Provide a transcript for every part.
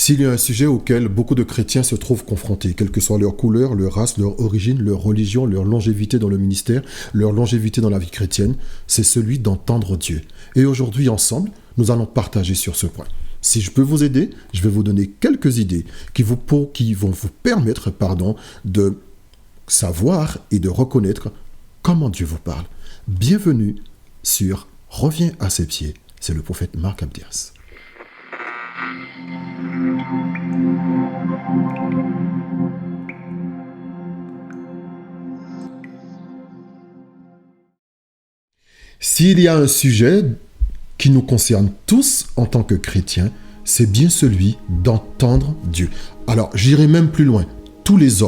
S'il y a un sujet auquel beaucoup de chrétiens se trouvent confrontés, quelle que soit leur couleur, leur race, leur origine, leur religion, leur longévité dans le ministère, leur longévité dans la vie chrétienne, c'est celui d'entendre Dieu. Et aujourd'hui, ensemble, nous allons partager sur ce point. Si je peux vous aider, je vais vous donner quelques idées qui vont vous permettre de savoir et de reconnaître comment Dieu vous parle. Bienvenue sur Reviens à ses pieds. C'est le prophète Marc Abdias. S'il y a un sujet qui nous concerne tous en tant que chrétiens, c'est bien celui d'entendre Dieu. Alors, j'irai même plus loin. Tous les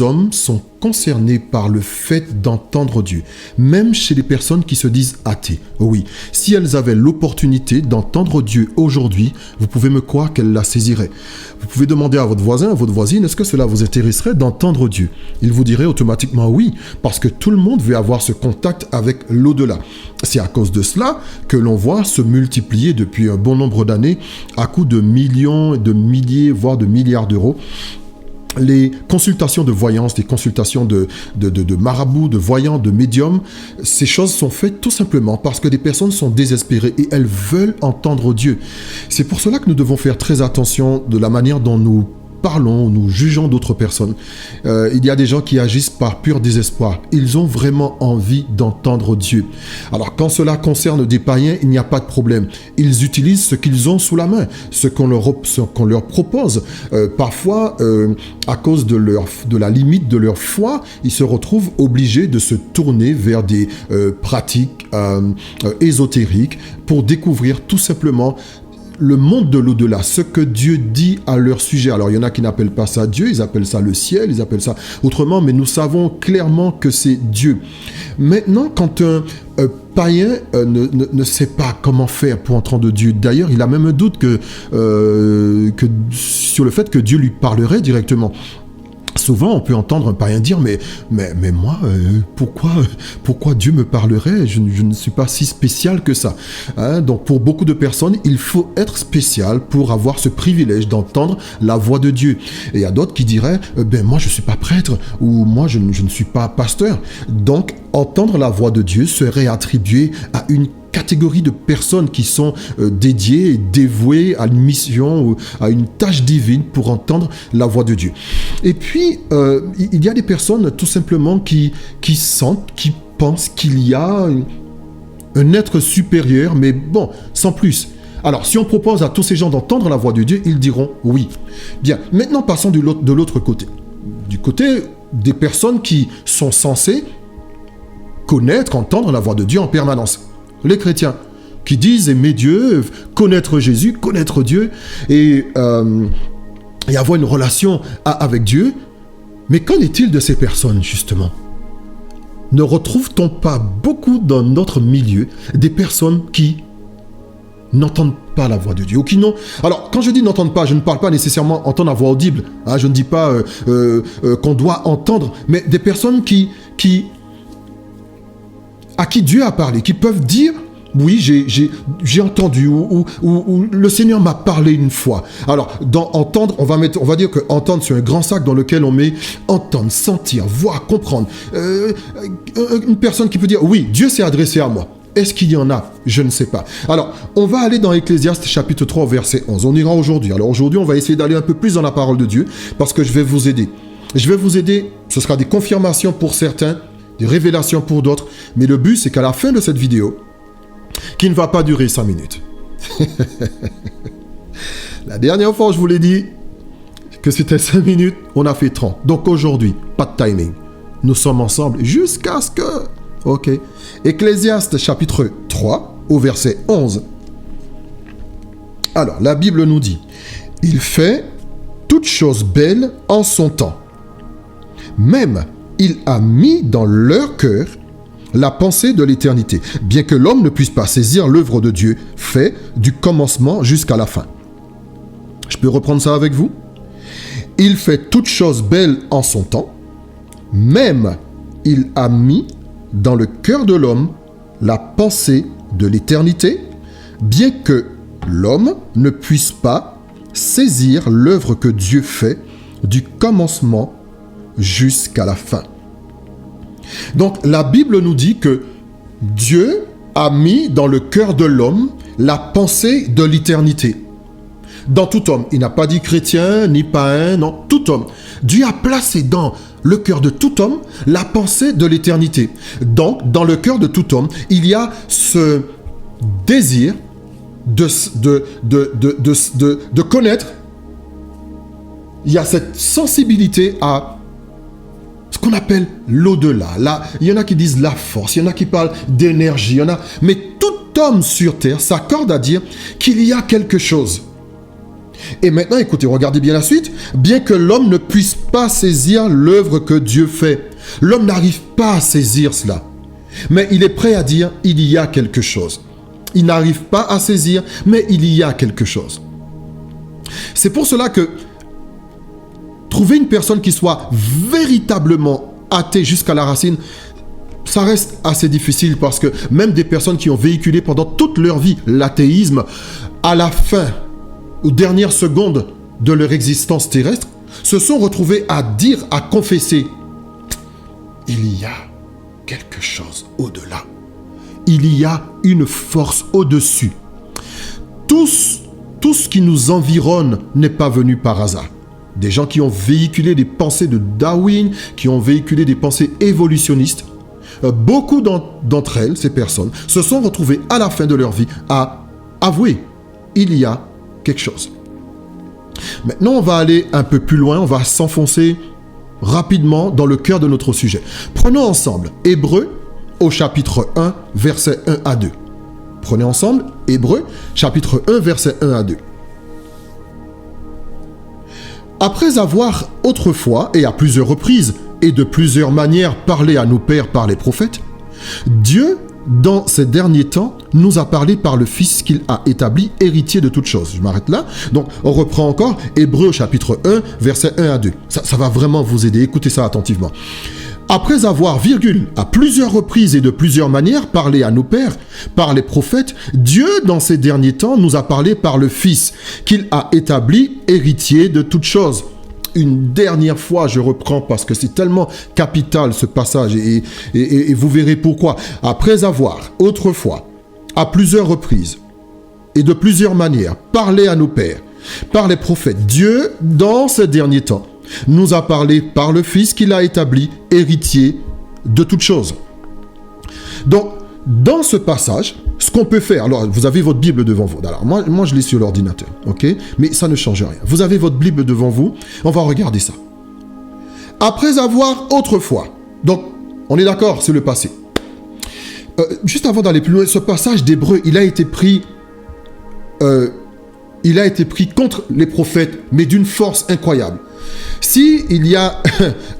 hommes sont concernés par le fait d'entendre Dieu, même chez les personnes qui se disent athées. Oui, si elles avaient l'opportunité d'entendre Dieu aujourd'hui, vous pouvez me croire qu'elles la saisiraient. Vous pouvez demander à votre voisin, à votre voisine, est-ce que cela vous intéresserait d'entendre Dieu? Il vous dirait automatiquement oui, parce que tout le monde veut avoir ce contact avec l'au-delà. C'est à cause de cela que l'on voit se multiplier depuis un bon nombre d'années à coups de millions, de milliers, voire de milliards d'euros, les consultations de voyance, des consultations de marabouts, de voyants, de médiums. Ces choses sont faites tout simplement parce que des personnes sont désespérées et elles veulent entendre Dieu. C'est pour cela que nous devons faire très attention de la manière dont nous parlons, nous jugeons d'autres personnes. Il y a des gens qui agissent par pur désespoir. Ils ont vraiment envie d'entendre Dieu. Alors, quand cela concerne des païens, il n'y a pas de problème. Ils utilisent ce qu'ils ont sous la main, ce qu'on leur propose. Parfois, à cause de la limite de leur foi, ils se retrouvent obligés de se tourner vers des pratiques ésotériques pour découvrir tout simplement le monde de l'au-delà, ce que Dieu dit à leur sujet. Alors, il y en a qui n'appellent pas ça Dieu, ils appellent ça le ciel, ils appellent ça autrement, mais nous savons clairement que c'est Dieu. Maintenant, quand un païen ne sait pas comment faire pour entendre Dieu, d'ailleurs, il a même un doute sur le fait que Dieu lui parlerait directement. Souvent, on peut entendre un païen dire mais moi, pourquoi Dieu me parlerait? Je ne suis pas si spécial que ça. Hein? Donc, pour beaucoup de personnes, il faut être spécial pour avoir ce privilège d'entendre la voix de Dieu. Et il y a d'autres qui diraient moi, je ne suis pas prêtre ou moi, je ne suis pas pasteur. Donc, entendre la voix de Dieu serait attribué à une catégorie de personnes qui sont dédiées et dévouées à une mission ou à une tâche divine pour entendre la voix de Dieu. Et puis, il y a des personnes tout simplement qui sentent, qui pensent qu'il y a un être supérieur, mais bon, sans plus. Alors, si on propose à tous ces gens d'entendre la voix de Dieu, ils diront oui. Bien, maintenant passons de l'autre côté. Du côté des personnes qui sont censées connaître, entendre la voix de Dieu en permanence. Les chrétiens qui disent aimer Dieu, connaître Jésus, connaître Dieu et avoir une relation avec Dieu. Mais qu'en est-il de ces personnes, justement? Ne retrouve-t-on pas beaucoup dans notre milieu des personnes qui n'entendent pas la voix de Dieu ou qui n'ont... Alors, quand je dis n'entendent pas, je ne parle pas nécessairement entendre la voix audible. Hein, je ne dis pas qu'on doit entendre, mais des personnes à qui Dieu a parlé, qui peuvent dire oui, j'ai entendu ou le Seigneur m'a parlé une fois. Alors, dans entendre, on va dire que entendre, c'est un grand sac dans lequel on met entendre, sentir, voir, comprendre. Une personne qui peut dire oui, Dieu s'est adressé à moi. Est-ce qu'il y en a? Je ne sais pas. Alors, on va aller dans Ecclésiaste chapitre 3, verset 11. On ira aujourd'hui. Alors aujourd'hui, on va essayer d'aller un peu plus dans la parole de Dieu parce que je vais vous aider. Je vais vous aider, ce sera des confirmations pour certains, des révélations pour d'autres, mais le but c'est qu'à la fin de cette vidéo, qui ne va pas durer 5 minutes. La dernière fois, je vous l'ai dit que c'était 5 minutes, on a fait 30. Donc aujourd'hui, pas de timing. Nous sommes ensemble jusqu'à ce que... Ok. Ecclésiaste chapitre 3, au verset 11. Alors, la Bible nous dit, « Il fait toutes choses belles en son temps. Même il a mis dans leur cœur la pensée de l'éternité, bien que l'homme ne puisse pas saisir l'œuvre de Dieu fait du commencement jusqu'à la fin. » Je peux reprendre ça avec vous? Il fait toutes choses belles en son temps, même il a mis dans le cœur de l'homme la pensée de l'éternité, bien que l'homme ne puisse pas saisir l'œuvre que Dieu fait du commencement jusqu'à la fin. Donc la Bible nous dit que Dieu a mis dans le cœur de l'homme la pensée de l'éternité. Dans tout homme, il n'a pas dit chrétien ni païen, non, tout homme. Dieu a placé dans le cœur de tout homme la pensée de l'éternité. Donc, dans le cœur de tout homme, il y a ce désir de connaître. Il y a cette sensibilité à ce qu'on appelle l'au-delà. Là, il y en a qui disent la force, il y en a qui parlent d'énergie, mais tout homme sur terre s'accorde à dire qu'il y a quelque chose. Et maintenant, écoutez, regardez bien la suite. Bien que l'homme ne puisse pas saisir l'œuvre que Dieu fait, l'homme n'arrive pas à saisir cela. Mais il est prêt à dire, il y a quelque chose. Il n'arrive pas à saisir, mais il y a quelque chose. C'est pour cela que trouver une personne qui soit véritablement athée jusqu'à la racine, ça reste assez difficile parce que même des personnes qui ont véhiculé pendant toute leur vie l'athéisme, à la fin, aux dernières secondes de leur existence terrestre, se sont retrouvés à dire, à confesser, il y a quelque chose au-delà. Il y a une force au-dessus. Tout ce qui nous environne n'est pas venu par hasard. Des gens qui ont véhiculé des pensées de Darwin, qui ont véhiculé des pensées évolutionnistes, beaucoup d'entre elles, ces personnes, se sont retrouvées à la fin de leur vie à avouer, il y a quelque chose. Maintenant, on va aller un peu plus loin, on va s'enfoncer rapidement dans le cœur de notre sujet. Prenons ensemble Hébreux au chapitre 1, versets 1 à 2. Prenez ensemble Hébreux, chapitre 1, versets 1 à 2. Après avoir autrefois et à plusieurs reprises et de plusieurs manières parlé à nos pères par les prophètes, Dieu, dans ces derniers temps, nous a parlé par le Fils qu'il a établi héritier de toutes choses. Je m'arrête là. Donc, on reprend encore Hébreux chapitre 1, versets 1 à 2. Ça va vraiment vous aider. Écoutez ça attentivement. Après avoir, à plusieurs reprises et de plusieurs manières parlé à nos pères par les prophètes, Dieu, dans ces derniers temps, nous a parlé par le Fils qu'il a établi héritier de toutes choses. Une dernière fois, je reprends parce que c'est tellement capital ce passage et vous verrez pourquoi. Après avoir, autrefois, à plusieurs reprises et de plusieurs manières, parlé à nos pères par les prophètes, Dieu, dans ces derniers temps, nous a parlé par le Fils qu'il a établi héritier de toutes choses. Donc, dans ce passage, ce qu'on peut faire, alors vous avez votre Bible devant vous. Alors moi je l'ai sur l'ordinateur, ok? Mais ça ne change rien. Vous avez votre Bible devant vous, on va regarder ça. Après avoir autrefois, donc on est d'accord, c'est le passé. Juste avant d'aller plus loin, ce passage d'Hébreux, il a été pris contre les prophètes, mais d'une force incroyable. Si il y a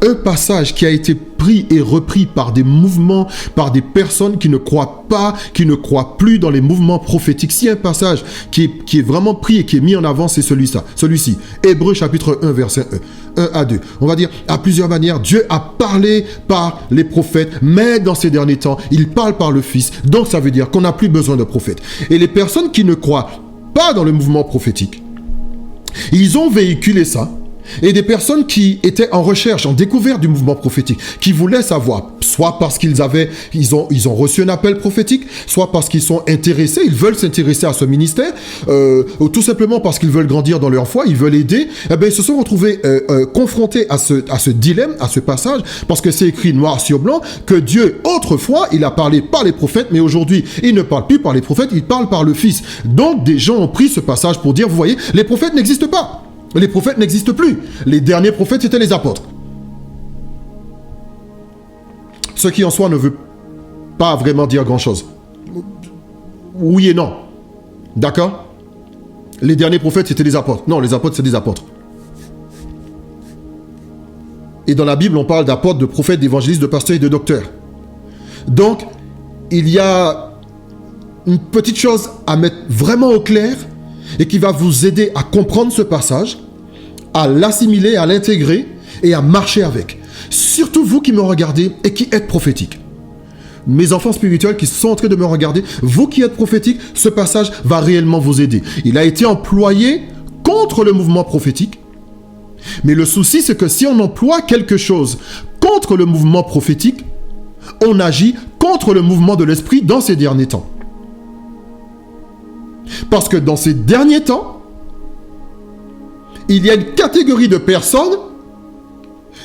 un passage qui a été pris et repris par des mouvements, par des personnes qui ne croient pas, qui ne croient plus dans les mouvements prophétiques, si un passage qui est vraiment pris et qui est mis en avant, c'est celui-ci. Hébreux chapitre 1, verset 1 à 2. On va dire, à plusieurs manières, Dieu a parlé par les prophètes, mais dans ces derniers temps, il parle par le Fils. Donc ça veut dire qu'on n'a plus besoin de prophètes. Et les personnes qui ne croient pas dans le mouvement prophétique, ils ont véhiculé ça. Et des personnes qui étaient en recherche, en découverte du mouvement prophétique, qui voulaient savoir, soit parce qu'ils ont reçu un appel prophétique, soit parce qu'ils sont intéressés, ils veulent s'intéresser à ce ministère, ou tout simplement parce qu'ils veulent grandir dans leur foi, ils veulent aider, eh bien, ils se sont retrouvés confrontés à ce dilemme, à ce passage, parce que c'est écrit noir sur blanc, que Dieu, autrefois, il a parlé par les prophètes, mais aujourd'hui, il ne parle plus par les prophètes, il parle par le Fils. Donc, des gens ont pris ce passage pour dire, vous voyez, les prophètes n'existent pas. Les prophètes n'existent plus. Les derniers prophètes, c'était les apôtres. Ce qui en soi ne veut pas vraiment dire grand-chose. Oui et non. D'accord? Les derniers prophètes, c'était les apôtres. Non, les apôtres, c'est des apôtres. Et dans la Bible, on parle d'apôtres, de prophètes, d'évangélistes, de pasteurs et de docteurs. Donc, il y a une petite chose à mettre vraiment au clair et qui va vous aider à comprendre ce passage, à l'assimiler, à l'intégrer et à marcher avec. Surtout vous qui me regardez et qui êtes prophétiques. Mes enfants spirituels qui sont en train de me regarder, vous qui êtes prophétiques, ce passage va réellement vous aider. Il a été employé contre le mouvement prophétique. Mais le souci, c'est que si on emploie quelque chose contre le mouvement prophétique, on agit contre le mouvement de l'esprit dans ces derniers temps. Parce que dans ces derniers temps, il y a une catégorie de personnes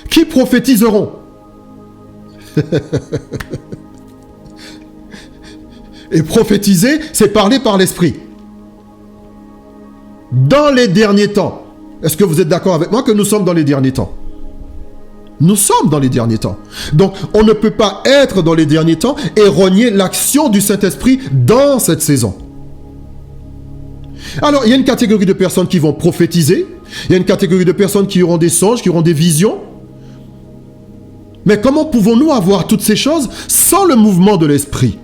qui prophétiseront. Et prophétiser, c'est parler par l'esprit. Dans les derniers temps. Est-ce que vous êtes d'accord avec moi que nous sommes dans les derniers temps? Nous sommes dans les derniers temps. Donc, on ne peut pas être dans les derniers temps et renier l'action du Saint-Esprit dans cette saison. Alors, il y a une catégorie de personnes qui vont prophétiser. Il y a une catégorie de personnes qui auront des songes, qui auront des visions. Mais comment pouvons-nous avoir toutes ces choses sans le mouvement de l'Esprit?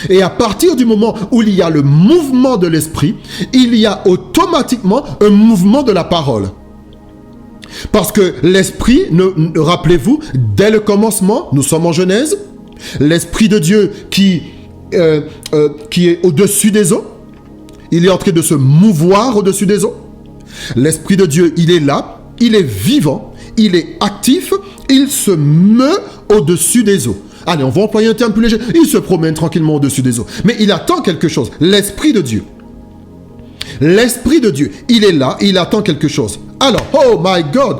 Et à partir du moment où il y a le mouvement de l'esprit, il y a automatiquement un mouvement de la parole. Parce que l'esprit, rappelez-vous, dès le commencement, nous sommes en Genèse, l'esprit de Dieu qui est au-dessus des eaux, il est en train de se mouvoir au-dessus des eaux. L'esprit de Dieu, il est là, il est vivant, il est actif, il se meut au-dessus des eaux. Allez, on va employer un terme plus léger. Il se promène tranquillement au-dessus des eaux. Mais il attend quelque chose. L'Esprit de Dieu. L'Esprit de Dieu, il est là, il attend quelque chose. Alors, oh my God,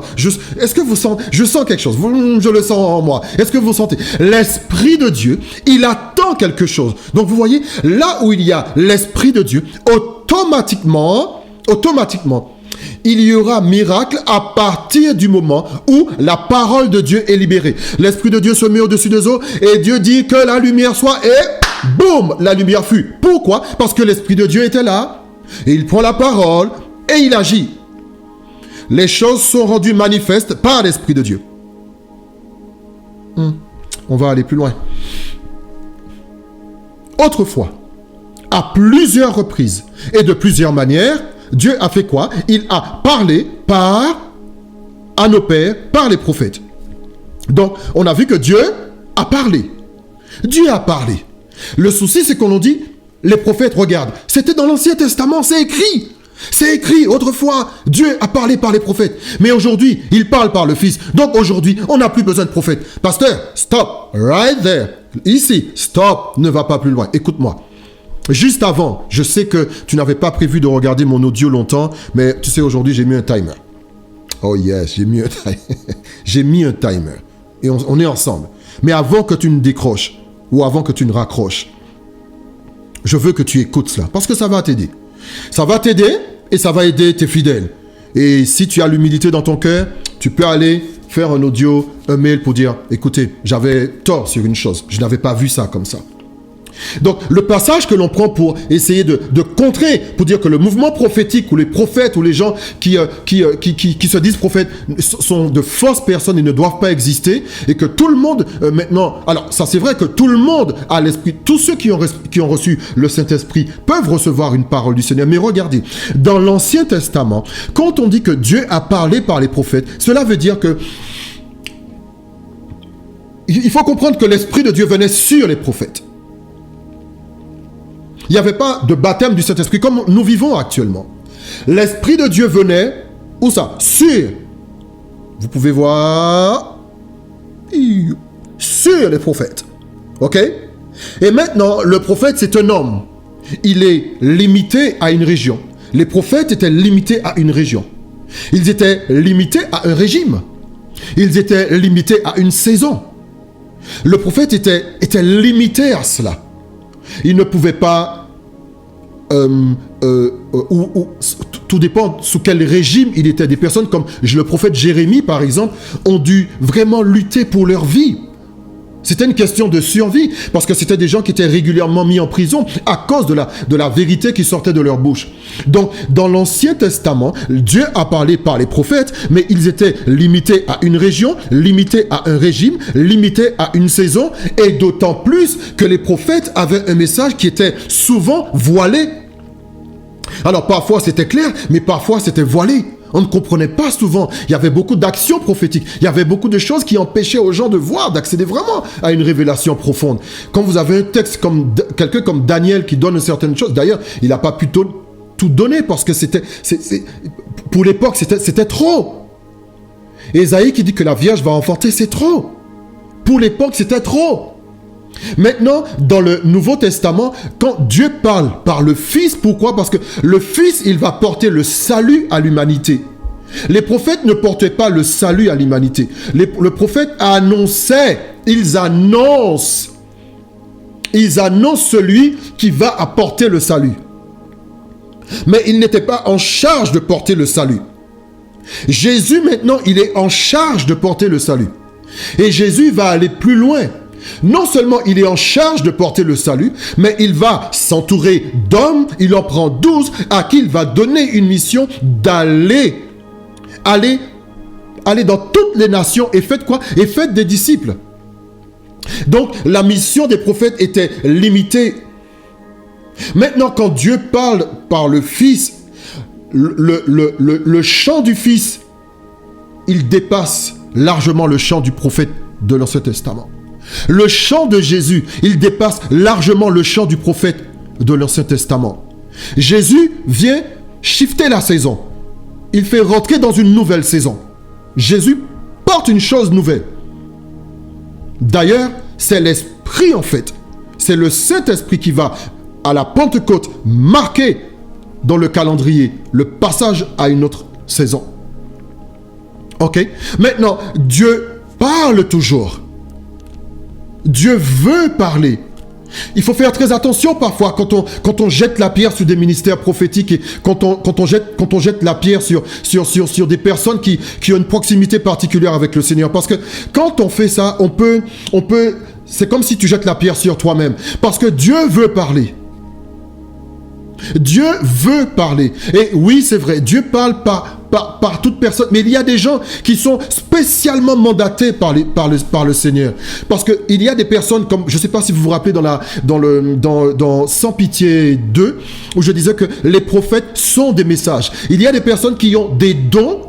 est-ce que vous sentez, je sens quelque chose, je le sens en moi. Est-ce que vous sentez? L'Esprit de Dieu, il attend quelque chose. Donc vous voyez, là où il y a l'Esprit de Dieu, automatiquement, il y aura miracle à partir du moment où la parole de Dieu est libérée. L'Esprit de Dieu se met au-dessus des eaux et Dieu dit que la lumière soit et boum, la lumière fut. Pourquoi? Parce que l'Esprit de Dieu était là et il prend la parole et il agit. Les choses sont rendues manifestes par l'Esprit de Dieu. On va aller plus loin. Autrefois, à plusieurs reprises et de plusieurs manières, Dieu a fait quoi? Il a parlé à nos pères, par les prophètes. Donc, on a vu que Dieu a parlé. Dieu a parlé. Le souci, c'est qu'on nous dit, les prophètes, regarde, c'était dans l'Ancien Testament, c'est écrit. C'est écrit, autrefois, Dieu a parlé par les prophètes. Mais aujourd'hui, il parle par le Fils. Donc aujourd'hui, on n'a plus besoin de prophètes. Pasteur, stop, right there. Ici, stop, ne va pas plus loin. Écoute-moi. Juste avant, je sais que tu n'avais pas prévu de regarder mon audio longtemps, mais tu sais, aujourd'hui, j'ai mis un timer. Oh yes, j'ai mis un timer. J'ai mis un timer. Et on est ensemble. Mais avant que tu ne décroches, ou avant que tu ne raccroches, je veux que tu écoutes cela, parce que ça va t'aider. Ça va t'aider et ça va aider tes fidèles. Et si tu as l'humilité dans ton cœur, tu peux aller faire un audio, un mail pour dire, écoutez, j'avais tort sur une chose, je n'avais pas vu ça comme ça. Donc, le passage que l'on prend pour essayer de contrer, pour dire que le mouvement prophétique, ou les prophètes, ou les gens qui se disent prophètes, sont de fausses personnes et ne doivent pas exister, et que tout le monde, maintenant... Alors, ça c'est vrai que tout le monde a l'esprit, tous ceux qui ont reçu le Saint-Esprit peuvent recevoir une parole du Seigneur. Mais regardez, dans l'Ancien Testament, quand on dit que Dieu a parlé par les prophètes, cela veut dire que... Il faut comprendre que l'Esprit de Dieu venait sur les prophètes. Il n'y avait pas de baptême du Saint-Esprit comme nous vivons actuellement. L'Esprit de Dieu venait, où ça? Sur. Vous pouvez voir. Sur les prophètes. Ok? Et maintenant, le prophète, c'est un homme. Il est limité à une région. Les prophètes étaient limités à une région. Ils étaient limités à un régime. Ils étaient limités à une saison. Le prophète était limité à cela. Il ne pouvait pas, tout dépend sous quel régime il était. Des personnes comme le prophète Jérémie, par exemple, ont dû vraiment lutter pour leur vie. C'était une question de survie, parce que c'était des gens qui étaient régulièrement mis en prison à cause de la vérité qui sortait de leur bouche. Donc, dans l'Ancien Testament, Dieu a parlé par les prophètes, mais ils étaient limités à une région, limités à un régime, limités à une saison, et d'autant plus que les prophètes avaient un message qui était souvent voilé. Alors, parfois c'était clair, mais parfois c'était voilé. On ne comprenait pas souvent. Il y avait beaucoup d'actions prophétiques. Il y avait beaucoup de choses qui empêchaient aux gens de voir, d'accéder vraiment à une révélation profonde. Quand vous avez un texte comme quelqu'un comme Daniel qui donne une certaine chose, d'ailleurs, il n'a pas pu tout donner parce que pour l'époque, c'était trop. Ésaïe qui dit que la Vierge va enfanter, c'est trop. Pour l'époque, c'était trop. Maintenant, dans le Nouveau Testament, quand Dieu parle par le Fils, pourquoi? Parce que le Fils, il va porter le salut à l'humanité. Les prophètes ne portaient pas le salut à l'humanité. Le prophète annonçait, ils annoncent celui qui va apporter le salut. Mais il n'était pas en charge de porter le salut. Jésus, maintenant, il est en charge de porter le salut. Et Jésus va aller plus loin. Non seulement il est en charge de porter le salut, mais il va s'entourer d'hommes, il en prend 12, à qui il va donner une mission d'aller dans toutes les nations et faites quoi? Et faites des disciples. Donc la mission des prophètes était limitée. Maintenant, quand Dieu parle par le Fils, le champ du Fils, il dépasse largement le champ du prophète de l'Ancien Testament. Le champ de Jésus, il dépasse largement le champ du prophète de l'Ancien Testament. Jésus vient shifter la saison. Il fait rentrer dans une nouvelle saison. Jésus porte une chose nouvelle. D'ailleurs, c'est l'Esprit en fait. C'est le Saint-Esprit qui va, à la Pentecôte, marquer dans le calendrier le passage à une autre saison. Ok? Maintenant, Dieu parle toujours. Dieu veut parler. Il faut faire très attention parfois quand on jette la pierre sur des ministères prophétiques et quand on jette la pierre sur des personnes qui ont une proximité particulière avec le Seigneur. Parce que quand on fait ça, on peut c'est comme si tu jettes la pierre sur toi-même. Parce que Dieu veut parler. Dieu veut parler. Et oui, c'est vrai, Dieu parle par toute personne. Mais il y a des gens qui sont spécialement mandatés par le Seigneur. Parce qu'il y a des personnes comme, je ne sais pas si vous vous rappelez dans Sans Pitié 2, où je disais que les prophètes sont des messages. Il y a des personnes qui ont des dons,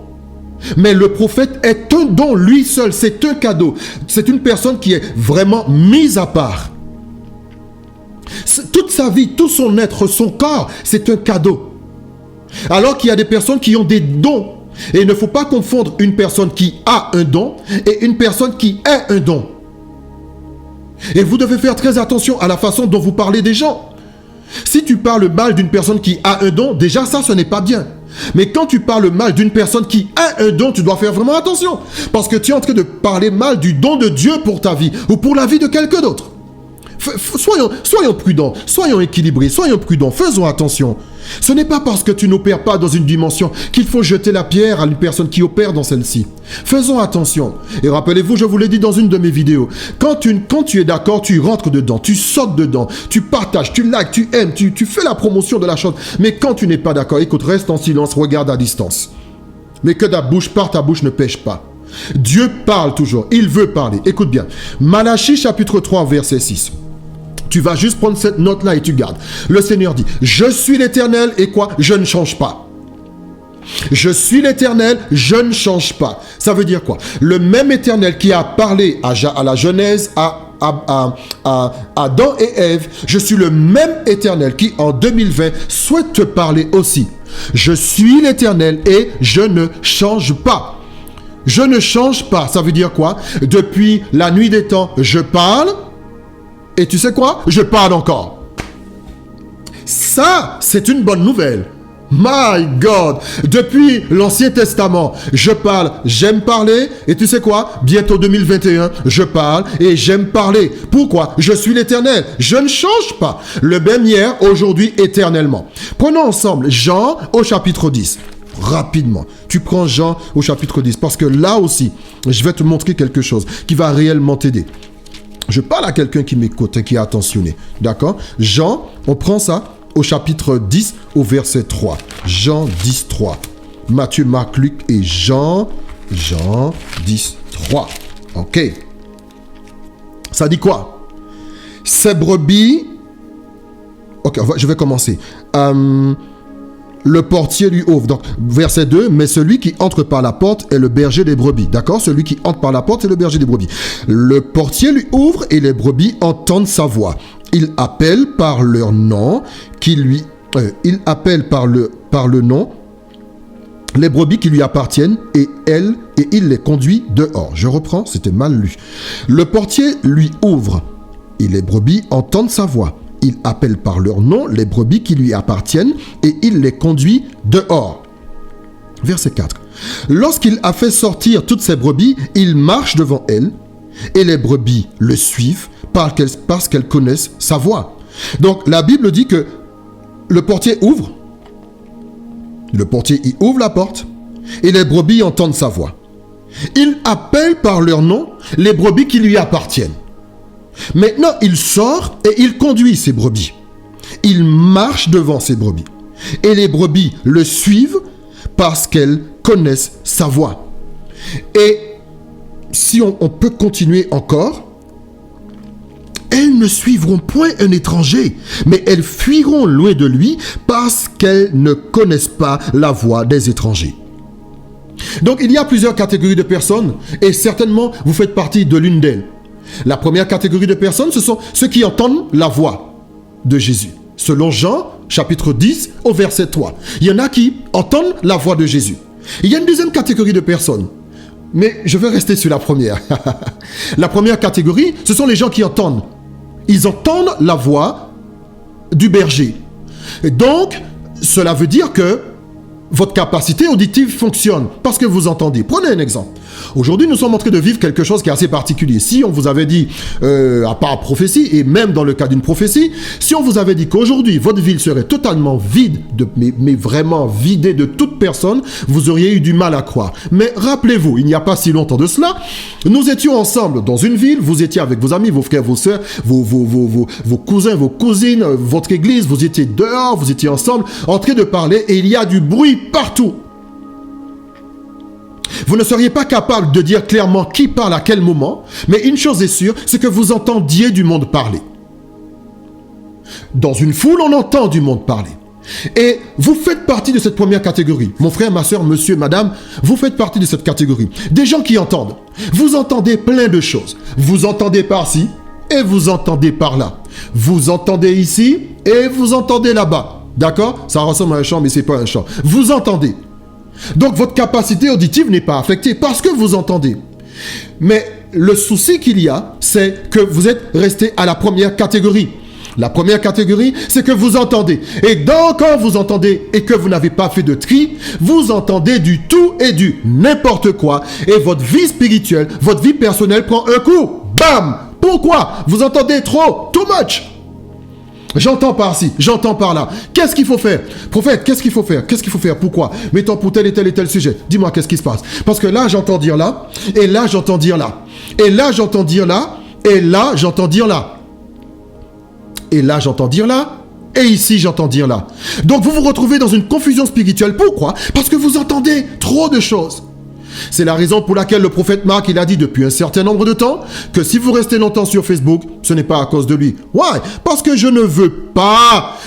mais le prophète est un don lui seul. C'est un cadeau. C'est une personne qui est vraiment mise à part. Toute sa vie, tout son être, son corps, c'est un cadeau. Alors qu'il y a des personnes qui ont des dons. Et il ne faut pas confondre une personne qui a un don et une personne qui est un don. Et vous devez faire très attention à la façon dont vous parlez des gens. Si tu parles mal d'une personne qui a un don, déjà ça, ce n'est pas bien. Mais quand tu parles mal d'une personne qui a un don, tu dois faire vraiment attention. Parce que tu es en train de parler mal du don de Dieu pour ta vie ou pour la vie de quelqu'un d'autre. Soyons prudents, soyons équilibrés, soyons prudents, faisons attention. Ce n'est pas parce que tu n'opères pas dans une dimension qu'il faut jeter la pierre à une personne qui opère dans celle-ci. Faisons attention. Et rappelez-vous, je vous l'ai dit dans une de mes vidéos, quand tu es d'accord, tu rentres dedans, tu sautes dedans, tu partages, tu likes, tu aimes, tu fais la promotion de la chose. Mais quand tu n'es pas d'accord, écoute, reste en silence, regarde à distance. Mais que par ta bouche ne pêche pas. Dieu parle toujours, il veut parler. Écoute bien, Malachie chapitre 3 verset 6. Tu vas juste prendre cette note-là et tu gardes. Le Seigneur dit, je suis l'Éternel et quoi? Je ne change pas. Je suis l'Éternel, je ne change pas. Ça veut dire quoi? Le même Éternel qui a parlé à la Genèse, à Adam et Ève, je suis le même Éternel qui en 2020 souhaite te parler aussi. Je suis l'Éternel et je ne change pas. Je ne change pas, ça veut dire quoi? Depuis la nuit des temps, je parle. Et tu sais quoi? Je parle encore. Ça, c'est une bonne nouvelle. My God! Depuis l'Ancien Testament, je parle, j'aime parler. Et tu sais quoi? Bientôt 2021, je parle et j'aime parler. Pourquoi? Je suis l'Éternel. Je ne change pas. Le même hier, aujourd'hui, éternellement. Prenons ensemble Jean au chapitre 10. Rapidement. Tu prends Jean au chapitre 10. Parce que là aussi, je vais te montrer quelque chose qui va réellement t'aider. Je parle à quelqu'un qui m'écoute, qui est attentionné. D'accord? Jean, on prend ça au chapitre 10, au verset 3. Jean 10, 3. Matthieu, Marc, Luc et Jean 10, 3. Ok. Ça dit quoi? Ces brebis... Ok, je vais commencer. Le portier lui ouvre. Donc, verset 2, mais celui qui entre par la porte est le berger des brebis. D'accord? Celui qui entre par la porte est le berger des brebis. Le portier lui ouvre et les brebis entendent sa voix. Il appelle par leur nom qui lui il appelle par le nom les brebis qui lui appartiennent et il les conduit dehors. Je reprends, c'était mal lu. Le portier lui ouvre et les brebis entendent sa voix. Il appelle par leur nom les brebis qui lui appartiennent et il les conduit dehors. Verset 4. Lorsqu'il a fait sortir toutes ses brebis, il marche devant elles et les brebis le suivent parce qu'elles connaissent sa voix. Donc la Bible dit que le portier ouvre. Le portier y ouvre la porte et les brebis entendent sa voix. Il appelle par leur nom les brebis qui lui appartiennent. Maintenant, il sort et il conduit ses brebis. Il marche devant ses brebis. Et les brebis le suivent parce qu'elles connaissent sa voix. Et si on peut continuer encore, elles ne suivront point un étranger, mais elles fuiront loin de lui parce qu'elles ne connaissent pas la voix des étrangers. Donc il y a plusieurs catégories de personnes et certainement vous faites partie de l'une d'elles. La première catégorie de personnes, ce sont ceux qui entendent la voix de Jésus. Selon Jean, chapitre 10, au verset 3. Il y en a qui entendent la voix de Jésus. Il y a une deuxième catégorie de personnes. Mais je vais rester sur la première. La première catégorie, ce sont les gens qui entendent. Ils entendent la voix du berger. Et donc, cela veut dire que votre capacité auditive fonctionne parce que vous entendez. Prenez un exemple. Aujourd'hui, nous sommes en train de vivre quelque chose qui est assez particulier. Si on vous avait dit, à part prophétie, et même dans le cas d'une prophétie, si on vous avait dit qu'aujourd'hui, votre ville serait totalement vide, mais vraiment vidée de toute personne, vous auriez eu du mal à croire. Mais rappelez-vous, il n'y a pas si longtemps de cela, nous étions ensemble dans une ville, vous étiez avec vos amis, vos frères, vos soeurs, vos cousins, vos cousines, votre église, vous étiez dehors, vous étiez ensemble, en train de parler, et il y a du bruit partout. Vous ne seriez pas capable de dire clairement qui parle à quel moment, mais une chose est sûre, c'est que vous entendiez du monde parler. Dans une foule, on entend du monde parler. Et vous faites partie de cette première catégorie. Mon frère, ma soeur, monsieur, madame, vous faites partie de cette catégorie. Des gens qui entendent. Vous entendez plein de choses. Vous entendez par-ci et vous entendez par-là. Vous entendez ici et vous entendez là-bas. D'accord? Ça ressemble à un chant, mais ce n'est pas un chant. Vous entendez. Donc votre capacité auditive n'est pas affectée parce que vous entendez. Mais le souci qu'il y a, c'est que vous êtes resté à la première catégorie. La première catégorie, c'est que vous entendez. Et donc, quand vous entendez et que vous n'avez pas fait de tri, vous entendez du tout et du n'importe quoi. Et votre vie spirituelle, votre vie personnelle prend un coup. Bam! Pourquoi? Vous entendez trop, too much. J'entends par-ci, j'entends par-là. Qu'est-ce qu'il faut faire? Prophète, qu'est-ce qu'il faut faire? Qu'est-ce qu'il faut faire? Pourquoi? Mettons pour tel et tel sujet. Dis-moi, qu'est-ce qui se passe? Parce que là, j'entends dire là, et là, j'entends dire là. Et là, j'entends dire là, et là, j'entends dire là. Et là, j'entends dire là, et ici, j'entends dire là. Donc, vous vous retrouvez dans une confusion spirituelle. Pourquoi? Parce que vous entendez trop de choses. C'est la raison pour laquelle le prophète Marc, il a dit depuis un certain nombre de temps que si vous restez longtemps sur Facebook, ce n'est pas à cause de lui. Why? Parce que je ne veux pas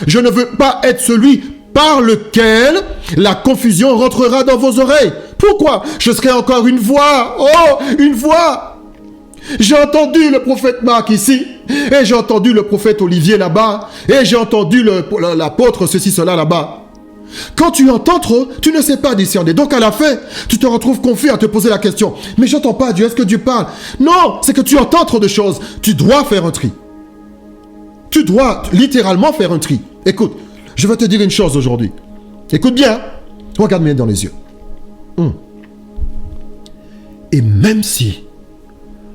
être celui par lequel la confusion rentrera dans vos oreilles. Pourquoi? Je serai encore une voix. Oh, une voix. J'ai entendu le prophète Marc ici, et j'ai entendu le prophète Olivier là-bas, et j'ai entendu l'apôtre ceci, cela là-bas. Quand tu entends trop, tu ne sais pas discerner. Donc à la fin, tu te retrouves confus à te poser la question. Mais j'entends pas Dieu, est-ce que Dieu parle? Non, c'est que tu entends trop de choses. Tu dois faire un tri. Tu dois littéralement faire un tri. Écoute, je vais te dire une chose aujourd'hui. Écoute bien, regarde-moi dans les yeux. Et même si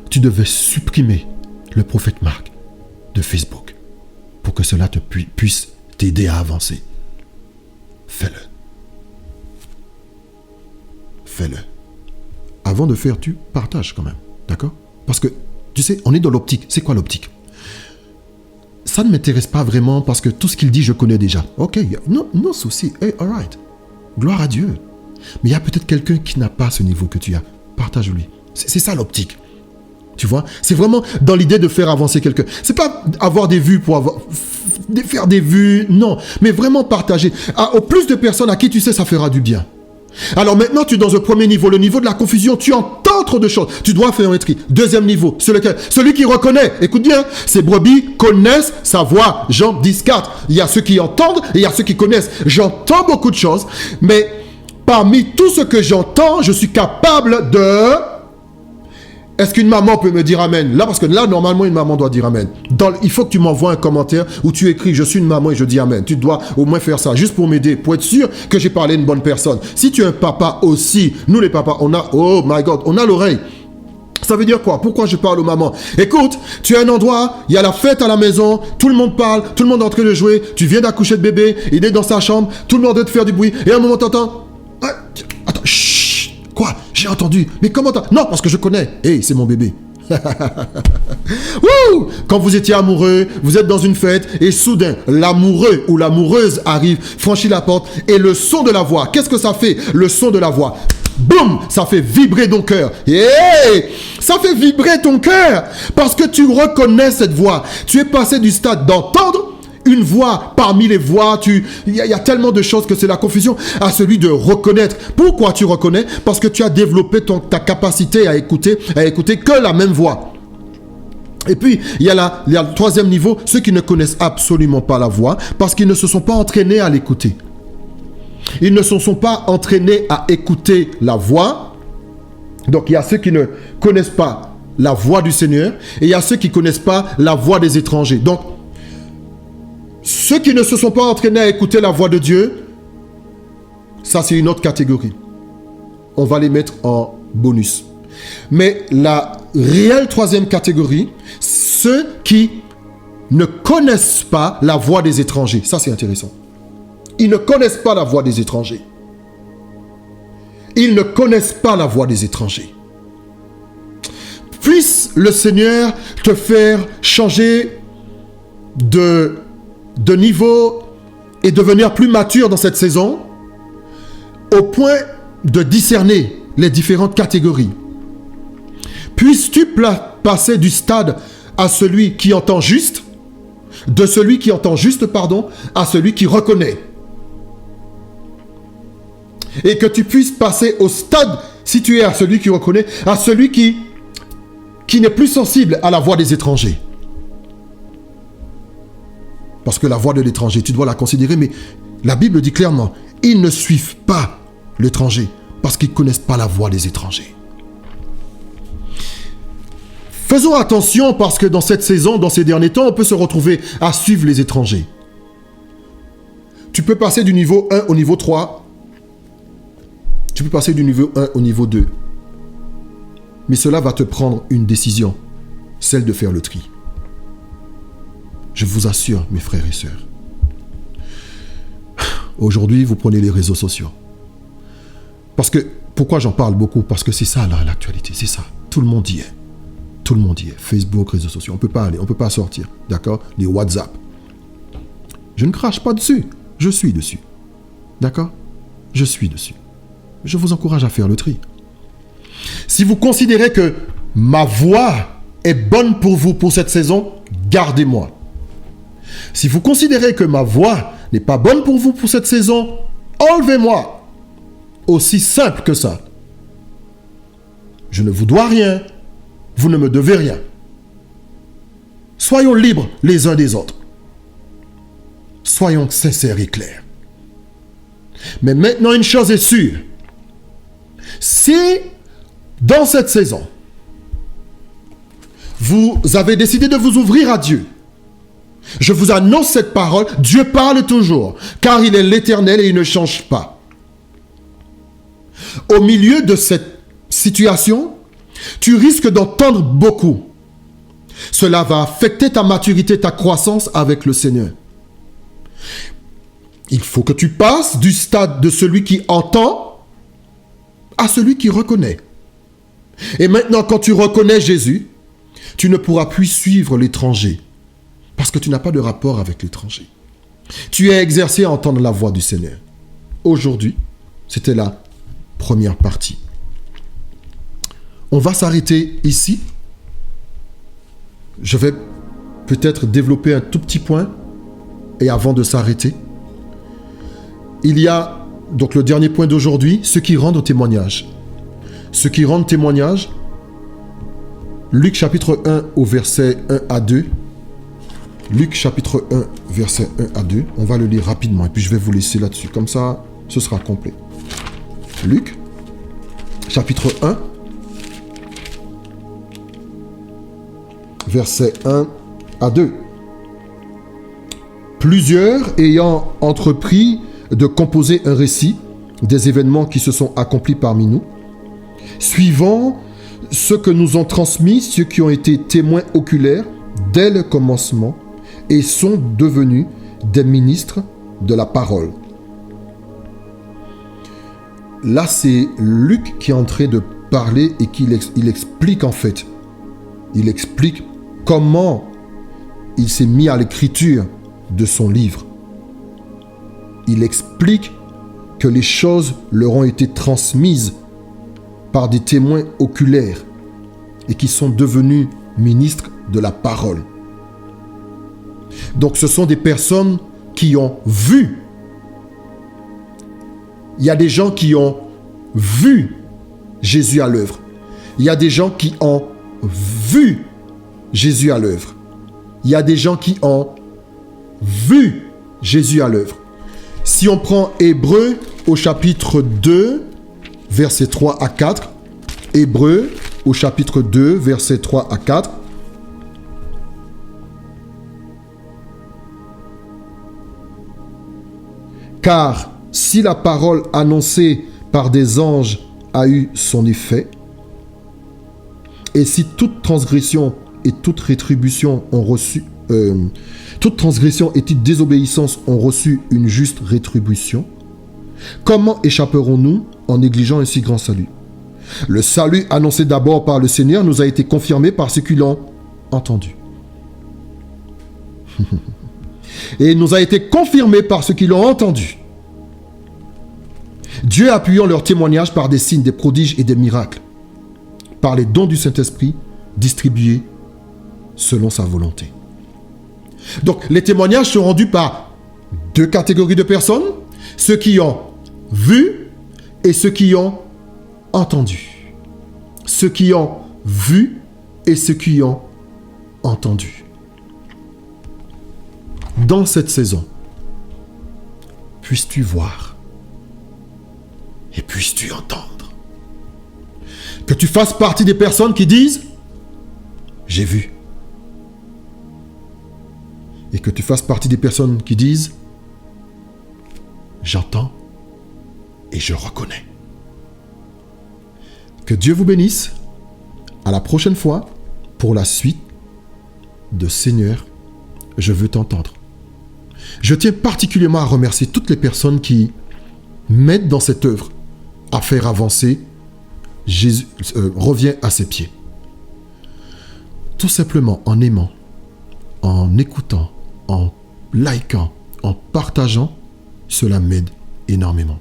tu devais supprimer le prophète Marc de Facebook pour que cela puisse t'aider à avancer, fais-le. Fais-le. Avant de faire, tu partages quand même. D'accord? Parce que, tu sais, on est dans l'optique. C'est quoi l'optique? Ça ne m'intéresse pas vraiment parce que tout ce qu'il dit, je connais déjà. Ok, no souci. Hey, all right. Gloire à Dieu. Mais il y a peut-être quelqu'un qui n'a pas ce niveau que tu as. Partage-lui. C'est ça l'optique. Tu vois? C'est vraiment dans l'idée de faire avancer quelqu'un. C'est pas avoir des vues pour faire des vues, non. Mais vraiment partager. Au plus de personnes à qui tu sais, ça fera du bien. Alors maintenant, tu es dans un premier niveau, le niveau de la confusion. Tu entends trop de choses. Tu dois faire un tri. Deuxième niveau, celui qui reconnaît. Écoute bien, ces brebis connaissent sa voix. Jean 10,4. Il y a ceux qui entendent et il y a ceux qui connaissent. J'entends beaucoup de choses, mais parmi tout ce que j'entends, je suis capable de... Est-ce qu'une maman peut me dire amen? Là, parce que là, normalement, une maman doit dire amen. Il faut que tu m'envoies un commentaire où tu écris « Je suis une maman et je dis amen ». Tu dois au moins faire ça, juste pour m'aider, pour être sûr que j'ai parlé à une bonne personne. Si tu es un papa aussi, nous les papas, on a... Oh my God, on a l'oreille. Ça veut dire quoi? Pourquoi je parle aux mamans? Écoute, tu as un endroit, il y a la fête à la maison, tout le monde parle, tout le monde est en train de jouer, tu viens d'accoucher de bébé, il est dans sa chambre, tout le monde est en train de faire du bruit, et à un moment t'entends... Attends, chut. Quoi? J'ai entendu. Mais comment t'as... Non, parce que je connais. Hey, c'est mon bébé. Wouh! Quand vous étiez amoureux, vous êtes dans une fête et soudain, l'amoureux ou l'amoureuse arrive, franchit la porte et le son de la voix, qu'est-ce que ça fait? Le son de la voix. Boum! Ça fait vibrer ton cœur. Hey! Ça fait vibrer ton cœur parce que tu reconnais cette voix. Tu es passé du stade d'entendre une voix parmi les voix, il y a tellement de choses que c'est la confusion, à celui de reconnaître. Pourquoi tu reconnais? Parce que tu as développé ta capacité à écouter que la même voix. Et puis, il y a le troisième niveau, ceux qui ne connaissent absolument pas la voix, parce qu'ils ne se sont pas entraînés à l'écouter. Ils ne se sont pas entraînés à écouter la voix. Donc, il y a ceux qui ne connaissent pas la voix du Seigneur, et il y a ceux qui ne connaissent pas la voix des étrangers. Donc, ceux qui ne se sont pas entraînés à écouter la voix de Dieu, ça c'est une autre catégorie. On va les mettre en bonus. Mais la réelle troisième catégorie, ceux qui ne connaissent pas la voix des étrangers. Ça c'est intéressant. Ils ne connaissent pas la voix des étrangers. Ils ne connaissent pas la voix des étrangers. Puisse le Seigneur te faire changer de niveau et devenir plus mature dans cette saison au point de discerner les différentes catégories. Puisses-tu passer du stade à celui qui entend juste, de celui qui entend juste, à celui qui reconnaît. Et que tu puisses passer au stade, si tu es à celui qui reconnaît, à celui qui n'est plus sensible à la voix des étrangers. Parce que la voix de l'étranger, tu dois la considérer, mais la Bible dit clairement, ils ne suivent pas l'étranger, parce qu'ils ne connaissent pas la voix des étrangers. Faisons attention, parce que dans cette saison, dans ces derniers temps, on peut se retrouver à suivre les étrangers. Tu peux passer du niveau 1 au niveau 3. Tu peux passer du niveau 1 au niveau 2. Mais cela va te prendre une décision, celle de faire le tri. Je vous assure, mes frères et sœurs, aujourd'hui, vous prenez les réseaux sociaux. Parce que, pourquoi j'en parle beaucoup? Parce que c'est ça, l'actualité, c'est ça. Tout le monde y est. Tout le monde y est. Facebook, réseaux sociaux, on ne peut pas aller, on ne peut pas sortir. D'accord? Les WhatsApp. Je ne crache pas dessus. Je suis dessus. D'accord? Je suis dessus. Je vous encourage à faire le tri. Si vous considérez que ma voix est bonne pour vous pour cette saison, gardez-moi. Si vous considérez que ma voix n'est pas bonne pour vous pour cette saison, enlevez-moi. Aussi simple que ça. Je ne vous dois rien. Vous ne me devez rien. Soyons libres les uns des autres. Soyons sincères et clairs. Mais maintenant, une chose est sûre. Si, dans cette saison, vous avez décidé de vous ouvrir à Dieu, je vous annonce cette parole, Dieu parle toujours, car il est l'Éternel et il ne change pas. Au milieu de cette situation, tu risques d'entendre beaucoup. Cela va affecter ta maturité, ta croissance avec le Seigneur. Il faut que tu passes du stade de celui qui entend à celui qui reconnaît. Et maintenant, quand tu reconnais Jésus, tu ne pourras plus suivre l'étranger. Parce que tu n'as pas de rapport avec l'étranger. Tu es exercé à entendre la voix du Seigneur. Aujourd'hui, c'était la première partie. On va s'arrêter ici. Je vais peut-être développer un tout petit point. Et avant de s'arrêter, il y a donc le dernier point d'aujourd'hui, ceux qui rendent au témoignage. ceux qui rendent témoignage. Luc chapitre 1 au verset 1 à 2. Luc chapitre 1, verset 1 à 2. On va le lire rapidement et puis je vais vous laisser là-dessus. Comme ça, ce sera complet. Luc chapitre 1, verset 1 à 2. Plusieurs ayant entrepris de composer un récit des événements qui se sont accomplis parmi nous, suivant ce que nous ont transmis ceux qui ont été témoins oculaires dès le commencement et sont devenus des ministres de la parole. Là, c'est Luc qui est en train de parler et il explique en fait. Il explique comment il s'est mis à l'écriture de son livre. Il explique que les choses leur ont été transmises par des témoins oculaires et qui sont devenus ministres de la parole. Donc ce sont des personnes qui ont vu. Il y a des gens qui ont vu Jésus à l'œuvre. Il y a des gens qui ont vu Jésus à l'œuvre. Il y a des gens qui ont vu Jésus à l'œuvre. Si on prend Hébreux au chapitre 2, versets 3 à 4, Hébreux au chapitre 2, versets 3 à 4, car si la parole annoncée par des anges a eu son effet, et si toute transgression et toute rétribution ont reçu, toute transgression et toute désobéissance ont reçu une juste rétribution, comment échapperons-nous en négligeant un si grand salut? Le salut annoncé d'abord par le Seigneur nous a été confirmé par ceux qui l'ont entendu. Et il nous a été confirmé par ceux qui l'ont entendu. Dieu appuyant leur témoignage par des signes, des prodiges et des miracles, par les dons du Saint-Esprit distribués selon sa volonté. Donc, les témoignages sont rendus par deux catégories de personnes, ceux qui ont vu et ceux qui ont entendu. Ceux qui ont vu et ceux qui ont entendu. Dans cette saison, puisses-tu voir et puisses-tu entendre. Que tu fasses partie des personnes qui disent « J'ai vu ». Et que tu fasses partie des personnes qui disent « J'entends et je reconnais ». Que Dieu vous bénisse. À la prochaine fois pour la suite de Seigneur, je veux t'entendre. Je tiens particulièrement à remercier toutes les personnes qui m'aident dans cette œuvre à faire avancer Jésus revient à ses pieds. Tout simplement en aimant, en écoutant, en likant, en partageant, cela m'aide énormément.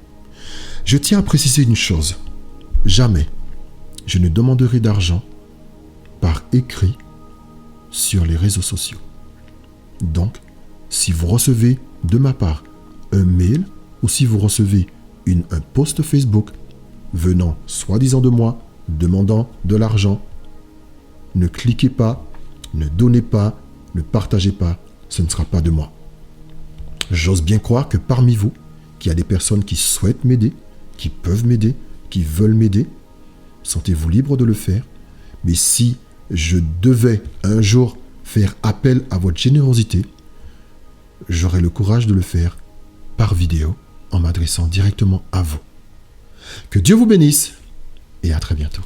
Je tiens à préciser une chose. Jamais je ne demanderai d'argent par écrit sur les réseaux sociaux. Donc, si vous recevez de ma part un mail ou si vous recevez un post Facebook venant soi-disant de moi, demandant de l'argent, ne cliquez pas, ne donnez pas, ne partagez pas, ce ne sera pas de moi. J'ose bien croire que parmi vous, qu'il y a des personnes qui souhaitent m'aider, qui peuvent m'aider, qui veulent m'aider. Sentez-vous libre de le faire. Mais si je devais un jour faire appel à votre générosité, j'aurai le courage de le faire par vidéo en m'adressant directement à vous. Que Dieu vous bénisse et à très bientôt.